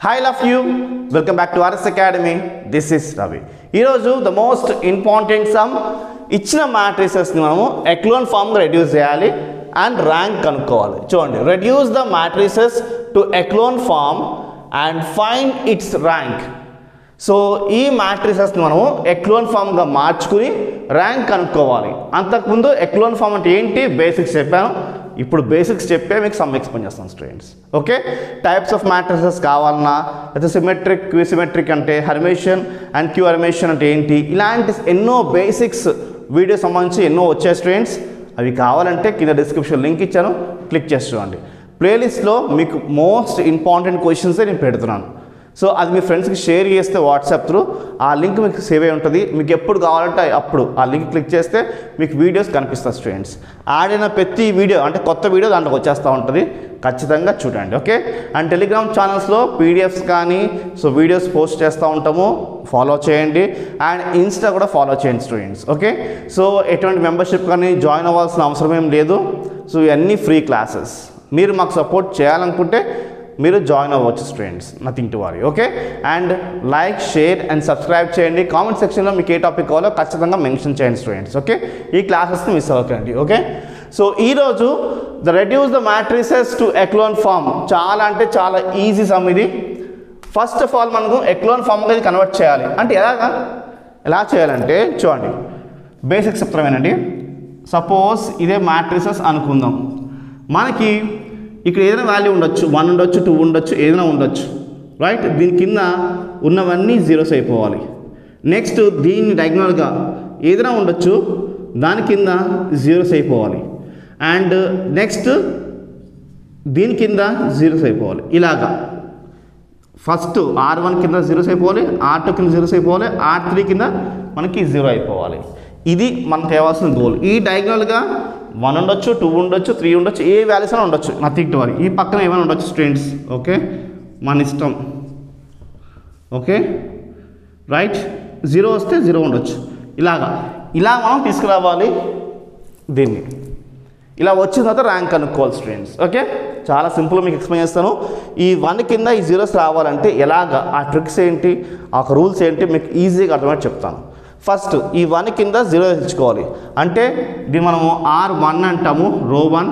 Hi, love you. Welcome back to RS Academy. This is Ravi. ఈరోజు the most important sum ఇచ్చిన matrices ని మనము echelon form గా reduce చేయాలి and rank కనుక్కోవాలి. చూడండి, reduce the matrices to echelon form and find its rank. So ఈ matricesని మనము ఎక్లోన్ ఫామ్గా మార్చుకుని ర్యాంక్ కనుక్కోవాలి. అంతకుముందు ఎక్లోన్ ఫామ్ అంటే ఏంటి బేసిక్స్ చెప్పాను. ఇప్పుడు బేసిక్స్ చెప్పే మీకు సమ్ ఎక్స్ప్లెయిన్ చేస్తాను students. Okay, types of matrices కావాలన్నా, అయితే సిమెట్రిక్, క్యూసిమెట్రిక్ అంటే హర్మేషన్ అండ్ క్యూ హర్మేషన్ అంటే ఏంటి, ఇలాంటి ఎన్నో బేసిక్స్ వీడియో సంబంధించి ఎన్నో వచ్చాయి స్టూడెంట్స్. అవి కావాలంటే కింద డిస్క్రిప్షన్ లింక్ ఇచ్చాను, క్లిక్ చేసి చూడండి. ప్లేలిస్ట్లో మీకు మోస్ట్ ఇంపార్టెంట్ క్వశ్చన్సే నేను పెడుతున్నాను. సో అది మీ ఫ్రెండ్స్కి షేర్ చేస్తే వాట్సాప్ త్రూ ఆ లింక్ మీకు సేవ్ అయి ఉంటుంది. మీకు ఎప్పుడు కావాలంటే అప్పుడు ఆ లింక్ క్లిక్ చేస్తే మీకు వీడియోస్ కనిపిస్తాయి స్టూడెంట్స్. ఆడిన ప్రతి వీడియో అంటే కొత్త వీడియో దాంట్లోకి వచ్చేస్తూ ఉంటుంది, ఖచ్చితంగా చూడండి. ఓకే, అండ్ టెలిగ్రామ్ ఛానల్స్లో పీడిఎఫ్స్ కానీ సో వీడియోస్ పోస్ట్ చేస్తూ ఉంటాము, ఫాలో చేయండి. అండ్ ఇన్స్టా కూడా ఫాలో చేయండి స్టూడెంట్స్. ఓకే, సో ఎటువంటి మెంబర్షిప్ కానీ జాయిన్ అవ్వాల్సిన అవసరం ఏం లేదు. సో ఇవన్నీ ఫ్రీ క్లాసెస్. మీరు మాకు సపోర్ట్ చేయాలనుకుంటే మీరు జాయిన్ అవ్వచ్చు students, nothing to worry. Okay, and like, share and subscribe చేయండి. కామెంట్ సెక్షన్లో మీకు ఏ టాపిక్ కావాలో ఖచ్చితంగా మెన్షన్ చేయండి స్టూడెంట్స్. ఓకే, ఈ క్లాసెస్ని మిస్ అవ్వకండి. ఓకే, సో ఈరోజు the reduce the matrices to echelon form చాలా అంటే చాలా ఈజీ సమ్ ఇది. ఫస్ట్ ఆఫ్ ఆల్ మనకు ఎక్లోన్ ఫామ్గా ఇది కన్వర్ట్ చేయాలి. అంటే ఎలా చేయాలంటే చూడండి, బేసిక్స్ చెప్తామేనండి. సపోజ్ ఇదే మ్యాట్రిసెస్ అనుకుందాం. మనకి ఇక్కడ ఏదైనా వాల్యూ ఉండొచ్చు, 1 ఉండొచ్చు, 2 ఉండొచ్చు, ఏదైనా ఉండొచ్చు, రైట్. దీని కింద ఉన్నవన్నీ జీరోస్ అయిపోవాలి. నెక్స్ట్ దీన్ని డయాగ్నల్గా ఏదైనా ఉండొచ్చు, దాని కింద జీరోస్ అయిపోవాలి. అండ్ నెక్స్ట్ దీని కింద జీరోస్ అయిపోవాలి. ఇలాగా ఫస్ట్ R1 కింద జీరోస్ అయిపోవాలి, R2 కింద జీరోస్ అయిపోవాలి, R3 కింద మనకి జీరో అయిపోవాలి. ఇది మనకు తేవాల్సిన గోల్. ఈ డయాగ్నల్గా 1 ఉండొచ్చు, 2 ఉండొచ్చు, 3 ఉండొచ్చు, ఏ వాల్యూస్ అయినా ఉండొచ్చు, నథింగ్ టు వరీ. ఈ పక్కన ఏమైనా ఉండొచ్చు స్టూడెంట్స్. ఓకే, మన ఇష్టం. Okay, right. 0 వస్తే 0 ఉండొచ్చు. ఇలా మనం తీసుకురావాలి దీన్ని. ఇలా వచ్చిన తర్వాత ర్యాంక్ కనుక్కోవాలి స్టూడెంట్స్. ఓకే, చాలా సింపుల్గా మీకు ఎక్స్ప్లెయిన్ చేస్తాను. ఈ 1 కింద ఈ జీరోస్ రావాలంటే ఎలాగా, ఆ ట్రిక్స్ ఏంటి, ఆ రూల్స్ ఏంటి మీకు ఈజీగా అర్థమయ్యేది చెప్తాను. ఫస్ట్ ఈ 1 కింద 0 తెచ్చుకోవాలి. అంటే ఇది మనము R1 అంటాము, రో 1,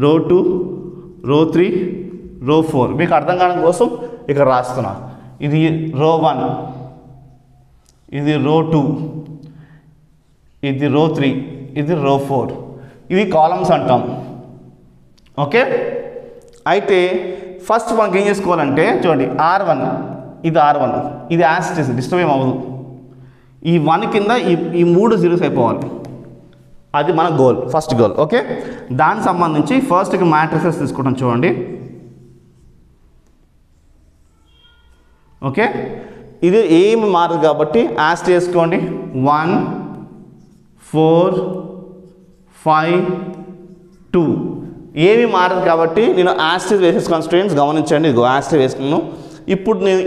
రో 2, రో 3, రో 4. మీకు అర్థం కావడం కోసం ఇక్కడ రాస్తున్నా. ఇది రో 1, ఇది రో 2, ఇది రో 3, ఇది రో 4. ఇవి కాలమ్స్ అంటాం. ఓకే, అయితే ఫస్ట్ మనకి ఏం చేసుకోవాలంటే చూడండి, R1 ఇది R1, ఇది యాస్టిస్, డిస్టర్బ్ ఏం అవ్వదు. ఈ 1 కింద ఈ 3 జీరోస్ అయిపోవాలి. అది మన గోల్, ఫస్ట్ గోల్. ఓకే, దానికి సంబంధించి ఫస్ట్ మ్యాట్రిసెస్ తీసుకుంటాం చూడండి. ఓకే, ఇది ఏమి మారదు కాబట్టి యాస్ట్ చేసుకోండి. 1 4 5 2 ఏమి మారదు కాబట్టి నేను యాస్టిస్ వేసేసుకోను స్టూడెంట్స్, గమనించండి. ఇదిగో యాస్టిస్ వేసుకున్నాను. ఇప్పుడు నేను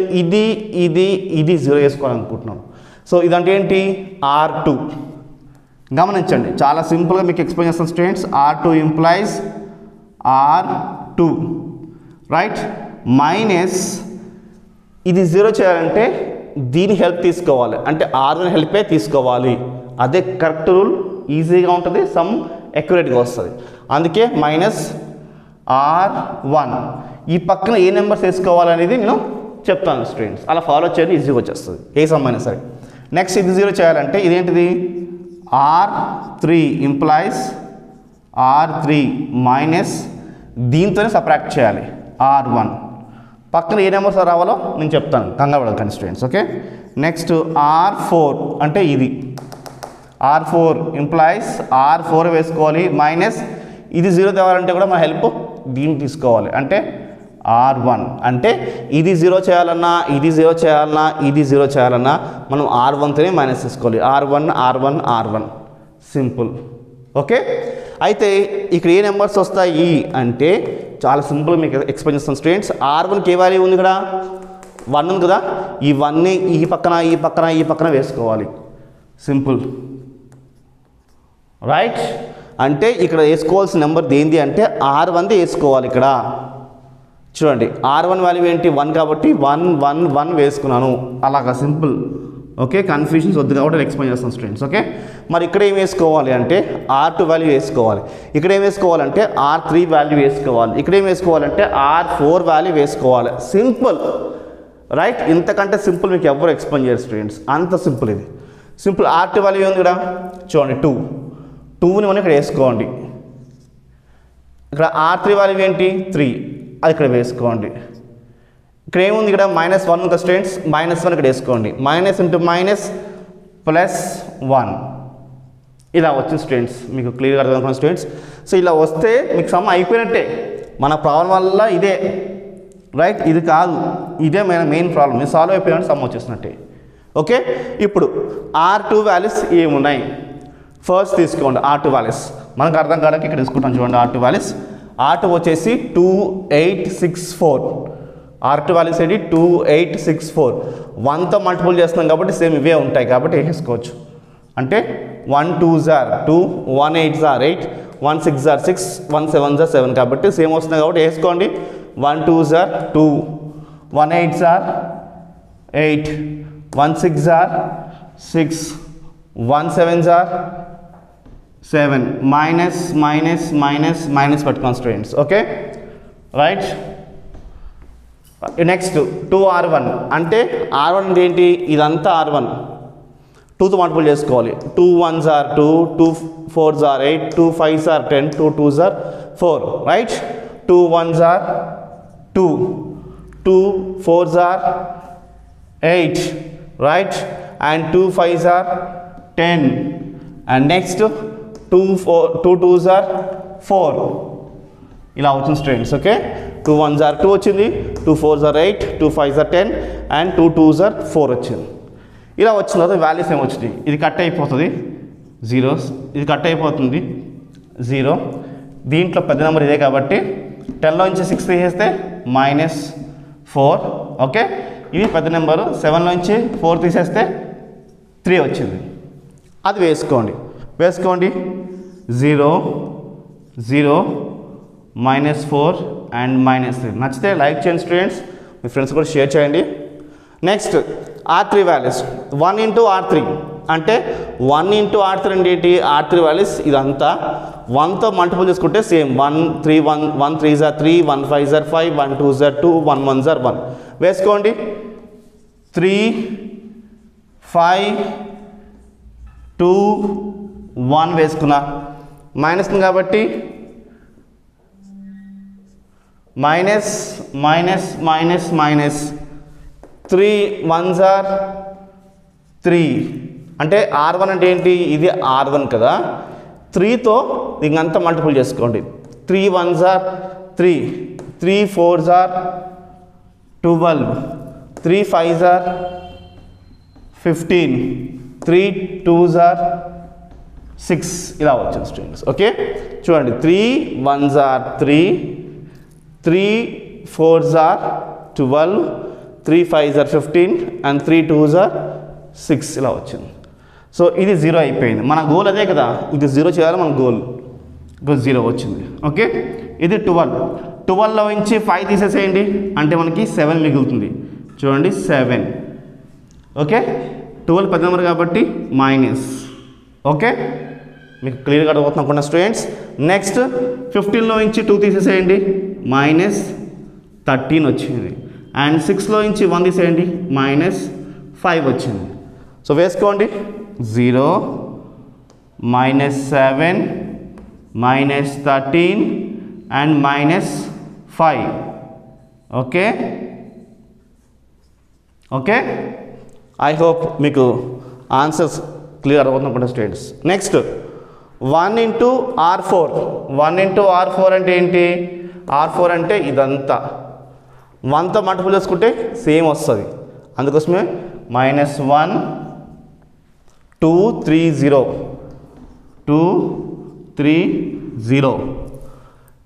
ఇది 0 వేసుకోవాలనుకుంటున్నాను. సో ఇదంటే ఏంటి, R2. గమనించండి, చాలా సింపుల్గా మీకు ఎక్స్ప్లెయిన్ చేస్తాను students. R2 implies R2, right. Minus ఇది 0 చేయాలంటే దీని హెల్ప్ తీసుకోవాలి, అంటే R1 హెల్పే తీసుకోవాలి. అదే కరెక్ట్ రూల్, ఈజీగా ఉంటుంది, సమ్ అక్యురేట్గా వస్తుంది. అందుకే మైనస్ R1. ఈ పక్కన ఏ నెంబర్స్ వేసుకోవాలనేది నేను చెప్తాను స్టూడెంట్స్, అలా ఫాలో చేయండి, ఈజీగా వచ్చేస్తుంది ఏ సమ్ అయినా సరే. నెక్స్ట్ ఇది 0 చేయాలంటే ఇదేంటిది, R3 ఇంప్లాయిస్ R3 మైనస్ దీంతోనే సబ్ట్రాక్ట్ చేయాలి R1. పక్కన ఏ నెంబర్స్ రావాలో నేను చెప్తాను, కంగారు పడకండి స్టూడెంట్స్. ఓకే, నెక్స్ట్ R4 అంటే ఇది R4 ఇంప్లాయిస్ R4 వేసుకోవాలి మైనస్ ఇది 0 తేవాలంటే కూడా మన హెల్ప్ దీన్ని తీసుకోవాలి, అంటే R1. అంటే ఇది 0 చేయాలన్నా, ఇది 0 చేయాలన్నా, ఇది 0 చేయాలన్నా మనం R1తోనే మైనస్ తీసుకోవాలి. R1 simple. ఓకే, అయితే ఇక్కడ ఏ నెంబర్స్ వస్తాయి అంటే చాలా సింపుల్ మీకు ఎక్స్ప్లెయిన్ చేస్తాను స్టూడెంట్స్. R1కి ఏ వాల్యూ ఉంది ఇక్కడ, 1 ఉంది కదా, ఈ 1ని ఈ పక్కన వేసుకోవాలి. Simple, right. అంటే ఇక్కడ వేసుకోవాల్సిన నెంబర్ ఏంటి అంటే R1ది వేసుకోవాలి ఇక్కడ. చూడండి R1 వాల్యూ ఏంటి 1 కాబట్టి 1 1 1 వేసుకున్నాను, అలాగా సింపుల్. ఓకే, కన్ఫ్యూజన్స్ వద్దు కాబట్టి ఎక్స్ప్లెయిన్ చేస్తాను స్టూడెంట్స్. ఓకే, మరి ఇక్కడ ఏం వేసుకోవాలి అంటే R2 వాల్యూ వేసుకోవాలి, ఇక్కడ ఏం వేసుకోవాలంటే R3 వాల్యూ వేసుకోవాలి, ఇక్కడ ఏం వేసుకోవాలంటే R4 వాల్యూ వేసుకోవాలి. సింపుల్ రైట్, ఇంతకంటే సింపుల్ మీకు ఎవరు ఎక్స్ప్లెయిన్ చేయరు స్టూడెంట్స్, అంత సింపుల్ ఇది. సింపుల్. R2 వాల్యూ ఉంది ఇక్కడ చూడండి 2ని మనం ఇక్కడ వేసుకోండి. ఇక్కడ R3 వాల్యూ ఏంటి 3, అది ఇక్కడ వేసుకోండి. ఇక్కడ ఏముంది ఇక్కడ -1 ఉంది స్టూడెంట్స్, -1 ఇక్కడ వేసుకోండి. మైనస్ ఇంటూ మైనస్ +1 ఇలా వచ్చింది స్టూడెంట్స్, మీకు క్లియర్గా అర్థం స్టూడెంట్స్. సో ఇలా వస్తే మీకు సమ్ అయిపోయినట్టే. మన ప్రాబ్లం వల్ల ఇదే రైట్, ఇది కాదు, ఇదే మెయిన్ ప్రాబ్లం. మీరు సాల్వ్ అయిపోయినట్టు సమ్ వచ్చేసినట్టే. ఓకే, ఇప్పుడు R2 వాల్యూస్ ఏమున్నాయి ఫస్ట్ తీసుకోండి. R2 వాల్యూస్ మనకు అర్థం కావడానికి ఇక్కడ తీసుకుంటాం చూడండి. R2 వాల్యూస్, R2 వచ్చేసి 2864. R2 వాల్యూస్ ఏంటి 2864. 1తో మల్టిపుల్ చేస్తున్నాం కాబట్టి సేమ్ ఇవే ఉంటాయి కాబట్టి వేసేసుకోవచ్చు. అంటే 1 2s are 2, 1 8s are 8, 1 6s are 6, 1 7s are 7 కాబట్టి సేమ్ వస్తుంది కాబట్టి వేసుకోండి. 1 2s are 2, 1 8s are 8, 1 6s are 6, 1 7s are 7. Minus minus minus minus పెట్టుకోండి students. Okay right. Next 2R1 అంటే R1 ఏంటి, ఇదంతా R1 2తో మల్టిపుల్ చేసుకోవాలి. 2 1s are 2, 2 4s are 8, 2 5s are 10, 2 2s are 4 right. 2 1s are 2, 2 4s are 8 right, and 2 5s are 10, and next 2 2s are 4 ఇలా అవుతుంది students. Okay, 2 1s are 2 వచ్చింది, 2 4s are 8, 2 5s are 10, and 2 2s are 4 వచ్చింది. ఇలా వచ్చిన తర్వాత values ఏమొచ్చింది, ఇది cut అయిపోతుంది 0s, ఇది కట్ అయిపోతుంది 0. దీంట్లో పెద్ద నెంబర్ ఇదే కాబట్టి 10లో నుంచి 6 తీసేస్తే -4. ఓకే, ఇది పెద్ద నెంబరు. 7లో నుంచి 4 తీసేస్తే 3 వచ్చింది, అది వేసుకోండి. 0 0 -4 అండ్ -3. నచ్చితే లైక్ చేయండి స్టూడెంట్స్, మీ ఫ్రెండ్స్ కూడా షేర్ చేయండి. Next R3 values 1 into R3 అంటే 1 into R3 అంటే ఏంటి, R3 వాల్యూస్ ఇదంతా 1తో మల్టిపుల్ చేసుకుంటే same 1 3 1 3s are 3, 1 5s are 5, 1 2s are 2, 1 1s are 1 వేసుకోండి. 3 5 2 1 వేసుకున్నా, మైనస్ కాబట్టి minus minus minus minus 3 1s are 3 అంటే R1 అంటే ఏంటి, ఇది R1 కదా, 3తో ఇంకంతా మల్టిపుల్ చేసుకోండి. 3 1s are 3, 3 4s are 12, 3 5s are 15, 3 2s are 6 ఇలా వచ్చింది స్టూడెంట్స్. ఓకే చూడండి, 3 1s are 3, 3 4s are 12, 3 5s are 15, and 3 2s are 6 ఇలా వచ్చింది. సో ఇది 0 అయిపోయింది. మన గోల్ అదే కదా, ఇది 0 చేయాలి మన గోల్, ఇప్పుడు 0 వచ్చింది. ఓకే, ఇది 12, 12లో నుంచి 5 తీసేసేయండి అంటే మనకి 7 మిగులుతుంది. చూడండి 7. ఓకే, 12 పెద్ద నెంబర్ కాబట్టి మైనస్. ఓకే, మీకు క్లియర్గా అర్థమవుతుంది అనుకున్న స్టూడెంట్స్. నెక్స్ట్ 15లో నుంచి 2 తీసేసేయండి, -13 వచ్చింది. అండ్ 6లో నుంచి 1 తీసేయండి, -5 వచ్చింది. సో వేసుకోండి 0 -7 -13 and -5. Okay okay, I hope మీకు ఆన్సర్స్ క్లియర్ అవుతున్నప్పుడు students. Next 1 into R4. 1 into R4 అంటే ఏంటి, R4 అంటే ఇదంతా 1తో మల్టిపుల్ చేసుకుంటే సేమ్ వస్తుంది, అందుకోసమే -1 2 3 0 2 3 0.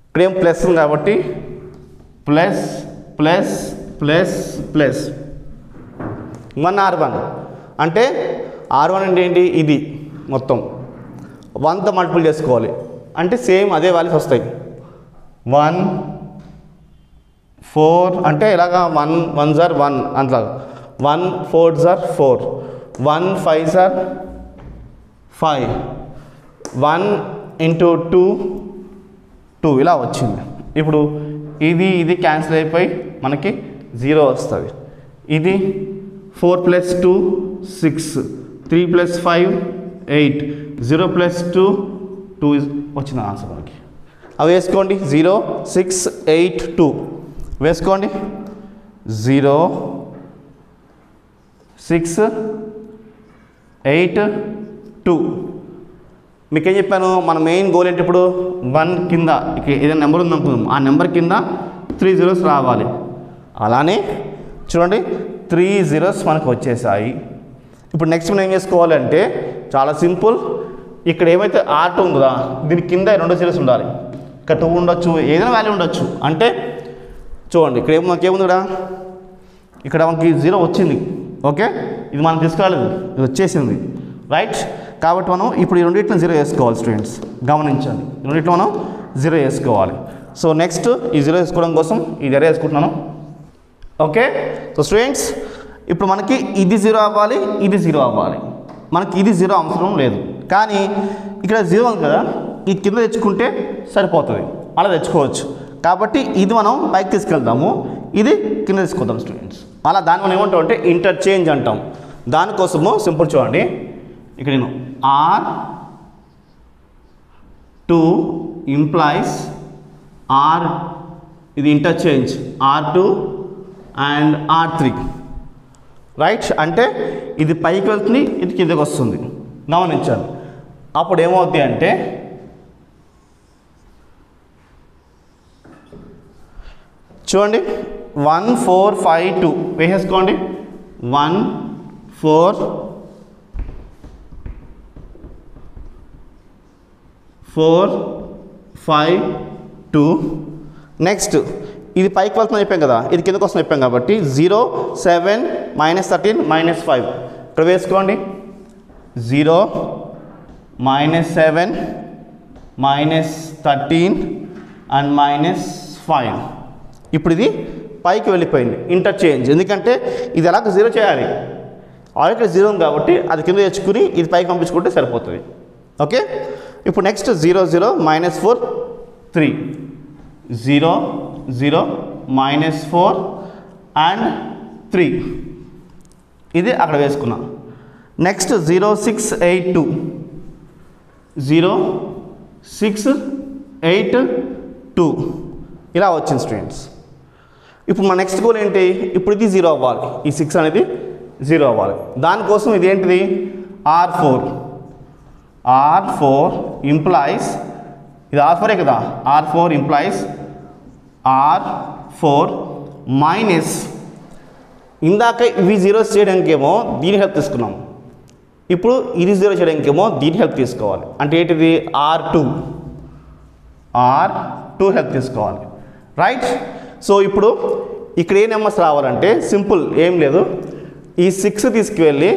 ఇక్కడేం ప్లస్ ఉంది కాబట్టి plus plus plus plus 1 R1 అంటే R1 అంటే ఏంటి, ఇది మొత్తం 1తో మల్టిపుల్ చేసుకోవాలి అంటే సేమ్ అదే వాల్యూస్ వస్తాయి. 1 4 అంటే ఇలాగా 1 1 జార్ 1 అంతలా 1 4 జార్ 4 1 5 జార్ 5 1 ఇంటూ 2 2 ఇలా వచ్చింది. ఇప్పుడు ఇది క్యాన్సిల్ అయిపోయి మనకి 0 వస్తుంది. ఇది 4 + 2 6 3 + 5 8 0 + 2 2 వచ్చిన ఆన్సర్ మనకి. అవి వేసుకోండి. 0 6 8 2 వేసుకోండి. 0 6 8 2. మీకేం చెప్పాను, మన మెయిన్ గోల్ ఏంటి ఇప్పుడు 1 కింద ఏదైనా నెంబర్ ఉంది అనుకుందాం, ఆ నెంబర్ కింద 3 zeros రావాలి. అలానే చూడండి 3 zeros మనకు వచ్చేసాయి. ఇప్పుడు నెక్స్ట్ మనం ఏం చేసుకోవాలంటే చాలా సింపుల్. ఇక్కడ ఏమైతే R2 ఉందా దీని కింద 2 zeros ఉండాలి. ఇక్కడ 2 ఉండొచ్చు, ఏదైనా వాల్యూ ఉండొచ్చు. అంటే చూడండి ఇక్కడ మనకి ఏముంది, ఇక్కడ మనకి 0 వచ్చింది. ఓకే, ఇది మనం తీసుకురాలేదు, ఇది వచ్చేసింది. రైట్, కాబట్టి మనం ఇప్పుడు ఈ రెండింటిని 0 వేసుకోవాలి. స్టూడెంట్స్ గమనించండి, ఈ రెండింటిలో మనం 0 వేసుకోవాలి. సో నెక్స్ట్ ఈ 0 వేసుకోవడం కోసం ఇది ఎరే వేసుకుంటున్నాను. ఓకే, సో స్టూడెంట్స్ ఇప్పుడు మనకి ఇది 0 అవ్వాలి, ఇది 0 అవ్వాలి. మనకి ఇది 0 అవసరం లేదు, కానీ ఇక్కడ 0 ఉంది కదా, ఈ కింద తెచ్చుకుంటే సరిపోతుంది, అలా తెచ్చుకోవచ్చు. కాబట్టి ఇది మనం పైకి తీసుకెళ్తాము, ఇది కింద తీసుకొద్దాం స్టూడెంట్స్. అలా దాన్ని మనం ఏమంటాం అంటే ఇంటర్చేంజ్ అంటాం. దానికోసము సింపుల్ చూడండి, ఇక్కడ నేను R2 ఇంప్లాయిస్ R, ఇది interchange R2 and R3. Right, అంటే ఇది పైకి వెళ్తుంది, ఇది కిందకి వస్తుంది. గమనించండి, అప్పుడు ఏమవుద్ది అంటే చూడండి 1 4 5 2 వేసేసుకోండి. 1 4 4 5 2. నెక్స్ట్ ఇది పైకి వెళ్తుందని చెప్పాం కదా, ఇది కిందకి వస్తుందని చెప్పాం కాబట్టి 0 7 -13 -5 ఇక్కడ వేసుకోండి. 0 -7 -13 అండ్ -5. ఇప్పుడు ఇది పైకి వెళ్ళిపోయింది, ఇంటర్చేంజ్. ఎందుకంటే ఇది ఎలాగ 0 చేయాలి, ఆల్రెడీ 0 ఉంది కాబట్టి అది కింద తెచ్చుకుని ఇది పైకి పంపించుకుంటే సరిపోతుంది. ఓకే, ఇప్పుడు నెక్స్ట్ 0 0 -4 3 0 0 -4 అండ్ 3 ఇది అక్కడ వేసుకున్నాం. నెక్స్ట్ 0 6 8 2 0 6 8 2 ఇలా వచ్చింది స్టూడెంట్స్. ఇప్పుడు మన నెక్స్ట్ గోల్ ఏంటి, ఇప్పుడు ఇది 0 అవ్వాలి, ఈ 6 అనేది 0 అవ్వాలి. దానికోసం ఇది ఏంటిది R4 ఇంప్లాయిస్, ఇది R4 కదా, R4 ఇంప్లాయిస్ R4 మైనస్ ఇందాక ఇవి 0 చేయడానికేమో దీని హెల్ప్ తీసుకున్నాం, ఇప్పుడు ఇది 0 చేయడానికేమో దీని హెల్ప్ తీసుకోవాలి. అంటే ఏంటిది R2 హెల్ప్ తీసుకోవాలి. రైట్, సో ఇప్పుడు ఇక్కడ ఏ నెంబర్స్ రావాలంటే సింపుల్, ఏం లేదు, ఈ 6 తీసుకువెళ్ళి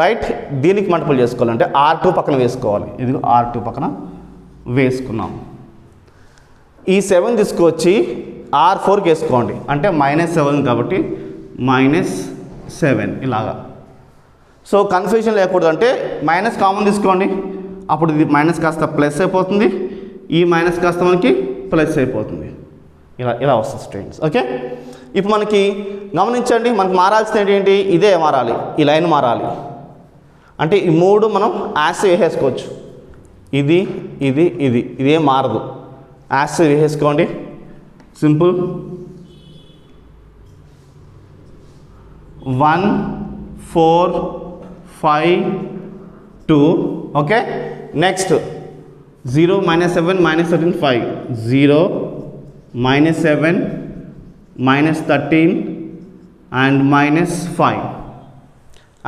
రైట్ దీనికి మల్టిపుల్ చేసుకోవాలంటే R2 పక్కన వేసుకోవాలి. ఇది R2 పక్కన వేసుకున్నాం. ఈ 7 తీసుకొచ్చి R4కి వేసుకోండి, అంటే -7 కాబట్టి -7 ఇలాగా. సో కన్ఫ్యూజన్ లేకూడదు అంటే మైనస్ కామన్ తీసుకోండి, అప్పుడు ఇది మైనస్ కాస్త ప్లస్ అయిపోతుంది, ఈ మైనస్ కాస్త మనకి ప్లస్ అయిపోతుంది. ఇలా వస్తుంది స్టూడెంట్స్. ఓకే, ఇప్పుడు మనకి గమనించండి, మనకు మారాల్సింది ఏంటి, ఇదే మారాలి, ఈ లైన్ మారాలి. అంటే ఈ 3 మనం యాస్ వేసేసుకోవచ్చు, ఇది ఇది ఇది ఇదేం మారదు, యాస్ వేసేసుకోండి. Simple 1 4 5 2. Okay, next 0 -7 -13 5 0 -7 -13 and -5.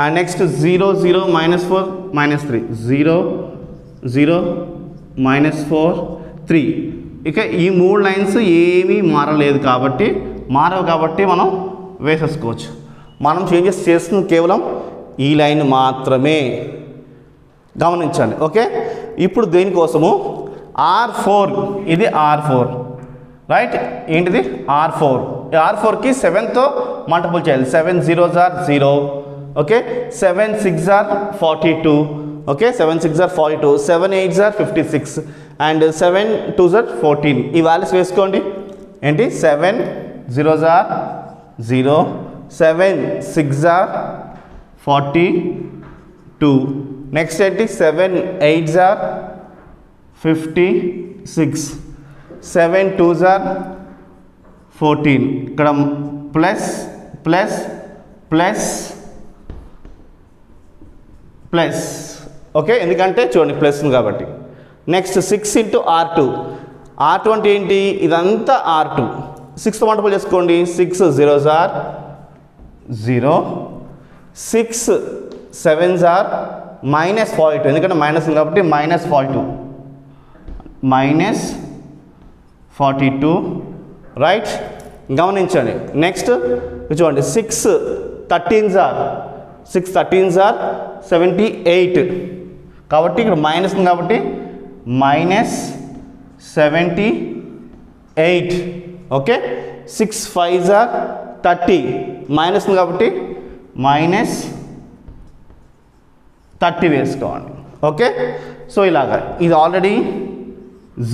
And next 0 0 -4 -3 0 0 -4 3. ఇక ఈ 3 లైన్స్ ఏమీ మారలేదు కాబట్టి మనం వేసేసుకోవచ్చు. మనం చేంజెస్ చేస్తుంది కేవలం ఈ లైన్ మాత్రమే, గమనించండి. ఓకే, ఇప్పుడు దేనికోసము R4, ఇది R4 రైట్, ఏంటిది R4 R4కి 7తో మల్టిపుల్ చేయాలి. 7 zeros are 0. Okay, 7 6s are 42. Okay, 7 6s are 42, 7 8s are 56 and 7 2s are 14. ఈ వాల్యూస్ వేసుకోండి. ఏంటి 7 zeros are 0, 7 6s are 42. Next ఏంటి 7 8s are 56, 7 2s are 14. ఇక్కడ plus plus plus plus. Okay, ఎందుకంటే చూడండి plus ఉంది కాబట్టి. Next 6 into R2. R2 అంటే ఏంటి, ఇదంతా R2. 6తో మల్టిపుల్ చేసుకోండి. 6 zeros are 0, 6 7s are -42, ఎందుకంటే మైనస్ ఉంది కాబట్టి -42, -42 రైట్. గమనించండి. నెక్స్ట్ చూడండి 6 13s are 78 కాబట్టి ఇక్కడ మైనస్ ఉంది కాబట్టి -78. ఓకే, 6 5s are 30 మైనస్ ఉంది కాబట్టి -30 వేసుకోండి. ఓకే, సో ఇలాగా ఇది ఆల్రెడీ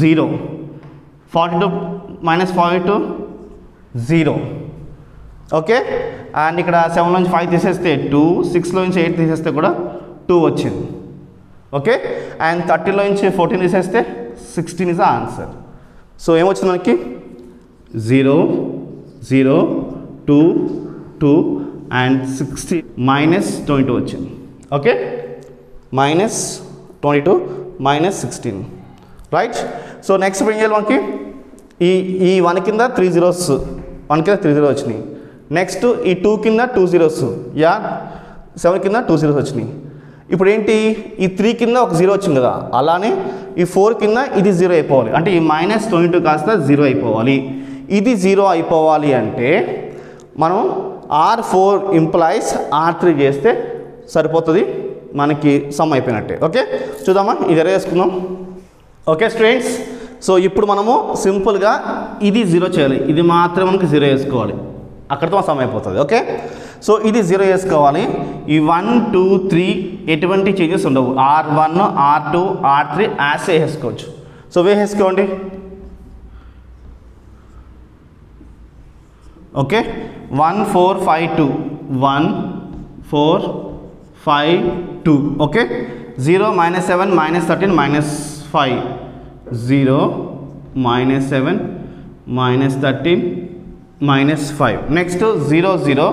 0, 42 -42 0. ఓకే, అండ్ ఇక్కడ 7 నుంచి 5 తీసేస్తే 2, 6లో నుంచి 8 తీసేస్తే కూడా 2 వచ్చింది. ఓకే, అండ్ 30లో నుంచి 14 తీసేస్తే 16 ఇస్ ద ఆన్సర్. సో ఏమొచ్చింది మనకి 0 0 2 2 అండ్ 60 -22 వచ్చింది. Okay, -22 -16 right. సో నెక్స్ట్ ఏం చేయాలి మనకి ఈ 1 కింద 3 zeros, 1 కింద 3 zeros వచ్చినాయి. నెక్స్ట్ ఈ 2 కింద 2 zeros, 7 కింద 2 zeros వచ్చినాయి. ఇప్పుడు ఏంటి ఈ 3 కింద ఒక 0 వచ్చింది కదా, అలానే ఈ 4 కింద ఇది 0 అయిపోవాలి. అంటే ఈ -22 కాస్త 0 అయిపోవాలి. ఇది 0 అయిపోవాలి అంటే మనం R4 ఇంప్లాయిస్ R3 చేస్తే సరిపోతుంది, మనకి సమ్ అయిపోయినట్టే. ఓకే, చూద్దామా, ఇది వేసుకుందాం. ఓకే స్టూడెంట్స్, సో ఇప్పుడు మనము సింపుల్గా ఇది 0 చేయాలి, ఇది మాత్రం మనకి 0 వేసుకోవాలి, అక్కడితో సమ్ అయిపోతుంది. ఓకే, సో ఇది 0 వేసుకోవాలి. ఈ 1 2 3 ఎటువంటి చేంజెస్ ఉండవు. R1 R2 R3 యాస్ వేసుకోవచ్చు. సో వేసేసుకోండి. Okay, 1 4 5 2 1 4 5 2. Okay, 0 -7 -13 -5 0 -7 -13 -5. Next 0 0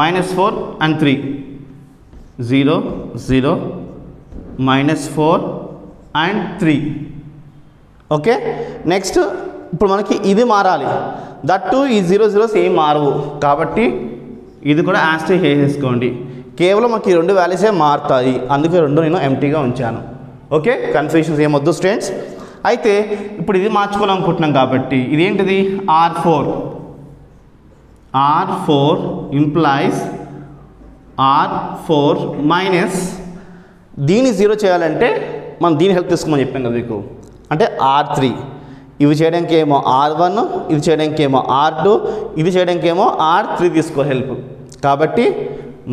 -4 and 3 0 0 -4 and 3. Okay, next ఇప్పుడు మనకి ఇది మారాలి. దట్టు ఈ 0 zeros ఏం మారవు కాబట్టి ఇది కూడా యాస్టిక్ వేసేసుకోండి. కేవలం మనకి 2 వాల్యూసే మారుతాయి, అందుకే 2 నేను ఎంటీగా ఉంచాను. ఓకే, కన్ఫ్యూషన్స్ ఏమొద్దు స్టూడెంట్స్. అయితే ఇప్పుడు ఇది మార్చుకోవాలనుకుంటున్నాం కాబట్టి ఇదేంటిది R4 ఇంప్లాయిస్ R4 మైనస్ దీన్ని 0 చేయాలంటే మనం దీని హెల్ప్ తీసుకోమని చెప్పాం కదా మీకు. అంటే R3 ఇవి చేయడానికి ఏమో R1, ఇది చేయడానికి ఏమో R2, ఇది చేయడానికి ఏమో R3 తీసుకో హెల్ప్. కాబట్టి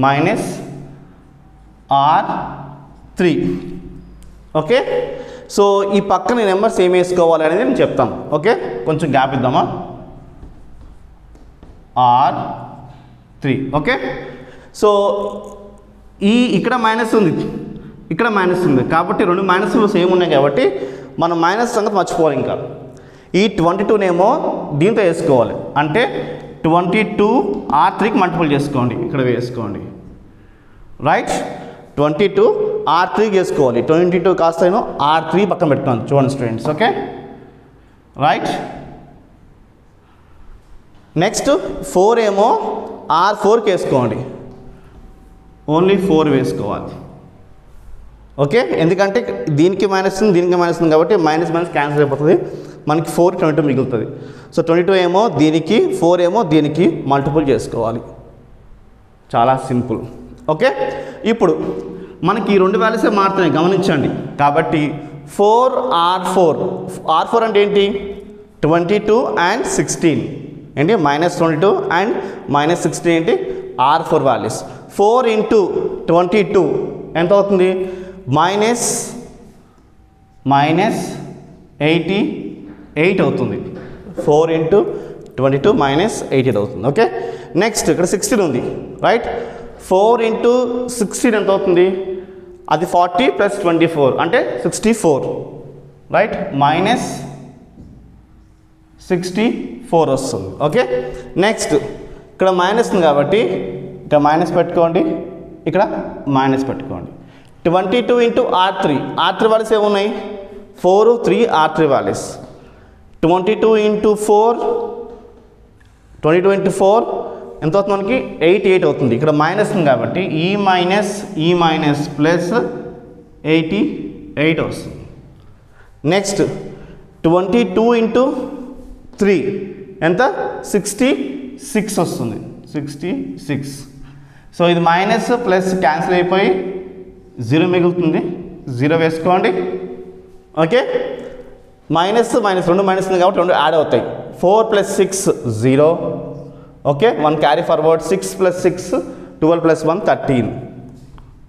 -R3. ఓకే, సో ఈ పక్కన నెంబర్స్ ఏం వేసుకోవాలి అనేది నేను చెప్తాను. ఓకే, కొంచెం గ్యాప్ ఇద్దామా. R3. ఓకే, సో ఇక్కడ మైనస్ ఉంది, ఇక్కడ మైనస్ ఉంది కాబట్టి 2 మైనస్లు సేమ్ ఉన్నాయి కాబట్టి మనం మైనస్ సంగతి మర్చిపోవాలి. ఇంకా ఈ 22నేమో దీంతో వేసుకోవాలి. అంటే 22 R3కి మల్టిపుల్ చేసుకోండి, ఇక్కడ వేసుకోండి రైట్. 22 R3కి వేసుకోవాలి. 22 కాస్త నేను R3 పక్కన పెట్టుకున్నాను చూడండి స్టూడెంట్స్. Okay right. నెక్స్ట్ 4 ఏమో R4కి వేసుకోండి, ఓన్లీ 4 వేసుకోవాలి. ఓకే, ఎందుకంటే దీనికి మైనస్ ఉంది, దీనికి మైనస్ ఉంది కాబట్టి మైనస్ క్యాన్సిల్ అయిపోతుంది, మనకి 4 22 మిగులుతుంది. సో 22 ఏమో దీనికి, 4 ఏమో దీనికి మల్టిపుల్ చేసుకోవాలి. చాలా సింపుల్. ఓకే, ఇప్పుడు మనకి ఈ 2 వాల్యూసే మారుతున్నాయి గమనించండి. కాబట్టి 4R4 అంటే ఏంటి 22 and 16. ఏంటి -22 అండ్ -16 ఏంటి R4 వాల్యూస్. 4 × 22 ఎంత అవుతుంది -88 అవుతుంది. 4 × 22 -88 అవుతుంది. ఓకే, నెక్స్ట్ ఇక్కడ 16 ఉంది రైట్. 4 × 16 ఎంత అవుతుంది, అది 40 + 24 అంటే 64 రైట్, -64 వస్తుంది. ఓకే, నెక్స్ట్ ఇక్కడ మైనస్ ఉంది కాబట్టి ఇక్కడ మైనస్ పెట్టుకోండి, ఇక్కడ మైనస్ పెట్టుకోండి. 22 × R3 వాల్యూస్ ఏమున్నాయి 4 3 R3 వాల్యూస్. 22 × 4 ఎంత అవుతుంది మనకి 88 అవుతుంది. ఇక్కడ మైనస్ ఉంది కాబట్టి ఈ మైనస్ ప్లస్ 88 వస్తుంది. నెక్స్ట్ 22 × 3 ఎంత 66 వస్తుంది, 66. సో ఇది మైనస్ ప్లస్ క్యాన్సిల్ అయిపోయి 0 మిగులుతుంది, 0 వేసుకోండి. ఓకే, మైనస్ రెండు మైనస్ ఉంది కాబట్టి 2 యాడ్ అవుతాయి. 4 + 6 0. Okay, 1 carry forward. 6 + 6 12 + 1 13.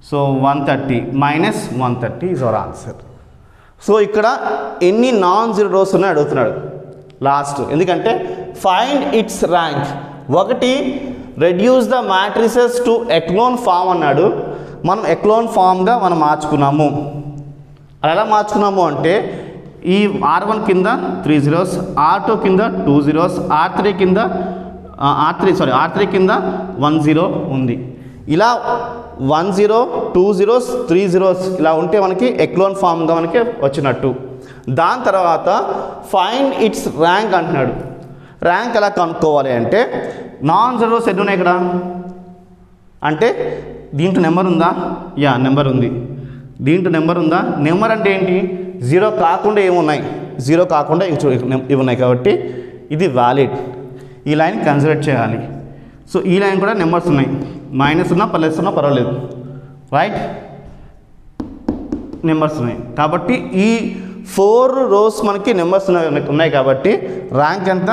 So 130 -130 is our answer. So ఇక్కడ ఎన్ని నాన్ జీరో రోస్ ఉన్నాయో అడుగుతున్నాడు లాస్ట్. ఎందుకంటే ఫైండ్ ఇట్స్ ర్యాంక్. ఒకటి reduce the matrices to echelon form అన్నాడు. మనం ఎక్లోన్ ఫామ్గా మనం మార్చుకున్నాము. అది ఎలా మార్చుకున్నాము అంటే ఈ R1 కింద 3 zeros, R2 కింద 2 zeros, R3 కింద 1 0 ఉంది. ఇలా 1 0 2 zeros 3 zeros ఇలా ఉంటే మనకి ఎక్లోన్ ఫామ్గా మనకి వచ్చినట్టు. దాని తర్వాత ఫైండ్ ఇట్స్ ర్యాంక్ అంటున్నాడు. ర్యాంక్ ఎలా కనుక్కోవాలి అంటే నాన్ జీరోస్ ఎన్ని ఉన్నాయి ఇక్కడ అంటే దీంట్లో నెంబర్ ఉందా, యా నెంబర్ ఉంది. దీంట్లో నెంబర్ ఉందా, నెంబర్ అంటే ఏంటి 0 కాకుండా ఏమున్నాయి, 0 కాకుండా ఇవి ఉన్నాయి కాబట్టి ఇది వ్యాలిడ్. ఈ లైన్ కన్సిడర్ చేయాలి. సో ఈ లైన్ కూడా నెంబర్స్ ఉన్నాయి, మైనస్ ఉన్నా ప్లస్ ఉన్నా పర్వాలేదు రైట్, నెంబర్స్ ఉన్నాయి కాబట్టి ఈ 4 రోస్ మనకి నెంబర్స్ ఉన్నాయి కాబట్టి ర్యాంక్ ఎంత,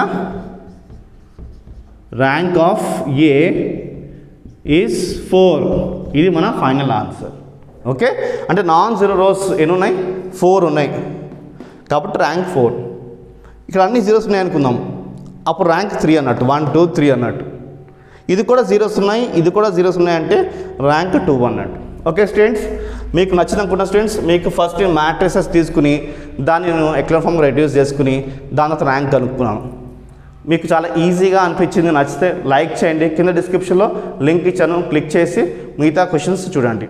ర్యాంక్ ఆఫ్ ఏ ఈజ్ 4. ఇది మన ఫైనల్ ఆన్సర్. ఓకే, అంటే నాన్ జీరో రోస్ ఎన్ని ఉన్నాయి 4 ఉన్నాయి కాబట్టి ర్యాంక్ 4. ఇక్కడ అన్ని జీరోస్ ఉన్నాయి అనుకుందాం, అప్పుడు ర్యాంక్ 3 అన్నట్టు, 1 2 3 అన్నట్టు. ఇది కూడా జీరోస్ ఉన్నాయి, ఇది కూడా జీరోస్ ఉన్నాయి అంటే ర్యాంక్ 2 అన్నట్టు. ఓకే స్టూడెంట్స్, మీకు నచ్చింది అనుకుంటున్న స్టూడెంట్స్, మీకు ఫస్ట్ మ్యాట్రిసెస్ తీసుకుని దాన్ని నేను ఎక్లోన్ ఫామ్గా రెడ్యూస్ చేసుకుని దాని తర్వాత ర్యాంక్ కనుక్కున్నాను. మీకు చాలా ఈజీగా అనిపించింది, నచ్చితే లైక్ చేయండి. కింద డిస్క్రిప్షన్లో లింక్ ఇచ్చాను, క్లిక్ చేసి మిగతా క్వశ్చన్స్ చూడండి.